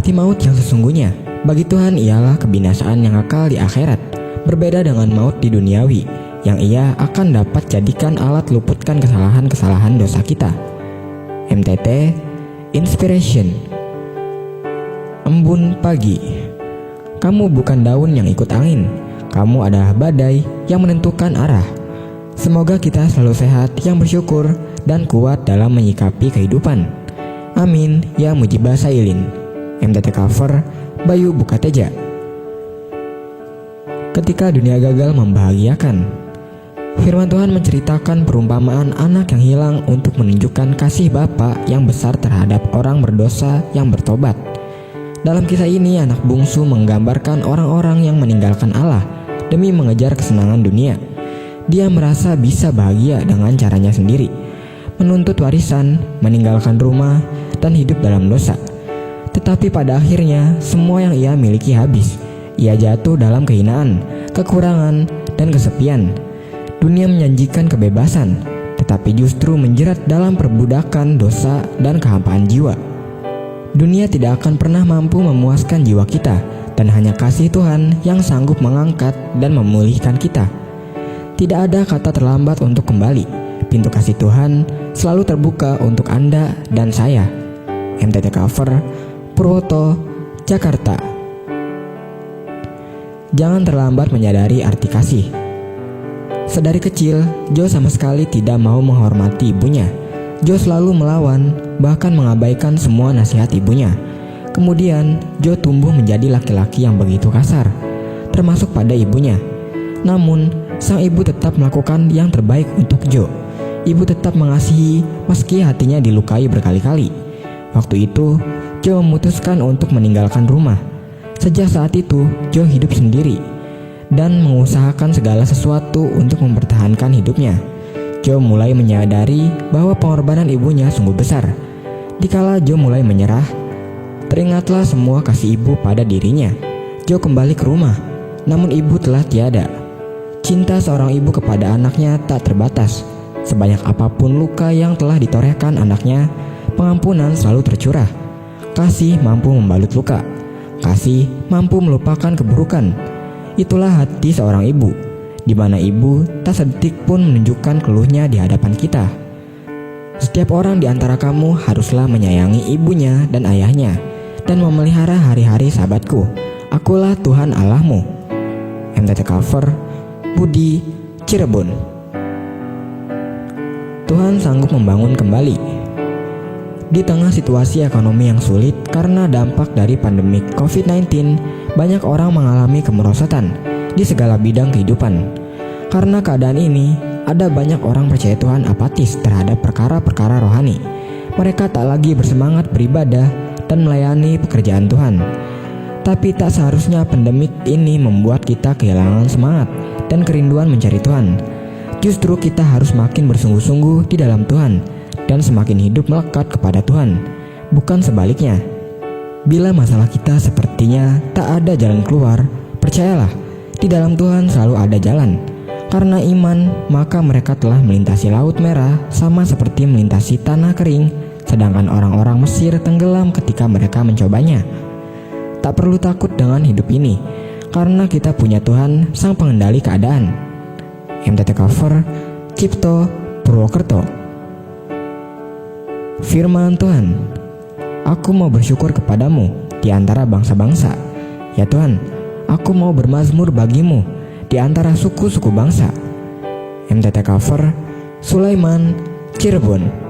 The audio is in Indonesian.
Arti maut yang sesungguhnya bagi Tuhan ialah kebinasaan yang kekal di akhirat, berbeda dengan maut di duniawi yang ia akan dapat jadikan alat luputkan kesalahan-kesalahan dosa kita. MTT Inspiration. Embun pagi. Kamu bukan daun yang ikut angin, kamu adalah badai yang menentukan arah. Semoga kita selalu sehat, yang bersyukur dan kuat dalam menyikapi kehidupan. Amin ya mujibah sailin. MTT cover Bayu Bukateja. Ketika dunia gagal membahagiakan. Firman Tuhan menceritakan perumpamaan anak yang hilang untuk menunjukkan kasih Bapa yang besar terhadap orang berdosa yang bertobat. Dalam kisah ini, anak bungsu menggambarkan orang-orang yang meninggalkan Allah demi mengejar kesenangan dunia. Dia merasa bisa bahagia dengan caranya sendiri, menuntut warisan, meninggalkan rumah, dan hidup dalam dosa. Tetapi pada akhirnya, semua yang ia miliki habis. Ia jatuh dalam kehinaan, kekurangan, dan kesepian. Dunia menjanjikan kebebasan, tetapi justru menjerat dalam perbudakan dosa dan kehampaan jiwa. Dunia tidak akan pernah mampu memuaskan jiwa kita, dan hanya kasih Tuhan yang sanggup mengangkat dan memulihkan kita. Tidak ada kata terlambat untuk kembali. Pintu kasih Tuhan selalu terbuka untuk Anda dan saya. MTT cover Purwoto, Jakarta. Jangan terlambat menyadari arti kasih. Sedari kecil, Joe sama sekali tidak mau menghormati ibunya. Joe selalu melawan, bahkan mengabaikan semua nasihat ibunya. Kemudian, Joe tumbuh menjadi laki-laki yang begitu kasar, termasuk pada ibunya. Namun, sang ibu tetap melakukan yang terbaik untuk Joe. Ibu tetap mengasihi meski hatinya dilukai berkali-kali. Waktu itu, Joe memutuskan untuk meninggalkan rumah. Sejak saat itu, Joe hidup sendiri dan mengusahakan segala sesuatu untuk mempertahankan hidupnya. Joe mulai menyadari bahwa pengorbanan ibunya sungguh besar. Dikala Joe mulai menyerah, teringatlah semua kasih ibu pada dirinya. Joe kembali ke rumah, namun ibu telah tiada. Cinta seorang ibu kepada anaknya tak terbatas. Sebanyak apapun luka yang telah ditorehkan anaknya, pengampunan selalu tercurah. Kasih mampu membalut luka. Kasih mampu melupakan keburukan. Itulah hati seorang ibu, di mana ibu tak sedetik pun menunjukkan keluhnya di hadapan kita. Setiap orang di antara kamu haruslah menyayangi ibunya dan ayahnya, dan memelihara hari-hari sahabatku. Akulah Tuhan Allahmu. MTT cover Budi, Cirebon. Tuhan sanggup membangun kembali. Di tengah situasi ekonomi yang sulit karena dampak dari pandemi COVID-19, banyak orang mengalami kemerosotan di segala bidang kehidupan. Karena keadaan ini, ada banyak orang percaya Tuhan apatis terhadap perkara-perkara rohani. Mereka tak lagi bersemangat beribadah dan melayani pekerjaan Tuhan. Tapi tak seharusnya pandemik ini membuat kita kehilangan semangat dan kerinduan mencari Tuhan. Justru kita harus makin bersungguh-sungguh di dalam Tuhan dan semakin hidup melekat kepada Tuhan, bukan sebaliknya. Bila masalah kita sepertinya tak ada jalan keluar, percayalah, di dalam Tuhan selalu ada jalan. Karena iman, maka mereka telah melintasi laut merah sama seperti melintasi tanah kering, sedangkan orang-orang Mesir tenggelam ketika mereka mencobanya. Tak perlu takut dengan hidup ini, karena kita punya Tuhan, sang pengendali keadaan. MTT cover Cipto, Purwokerto. Firman Tuhan, aku mau bersyukur kepadamu di antara bangsa-bangsa. Ya Tuhan, aku mau bermazmur bagimu di antara suku-suku bangsa. MTT cover Sulaiman, Cirebon.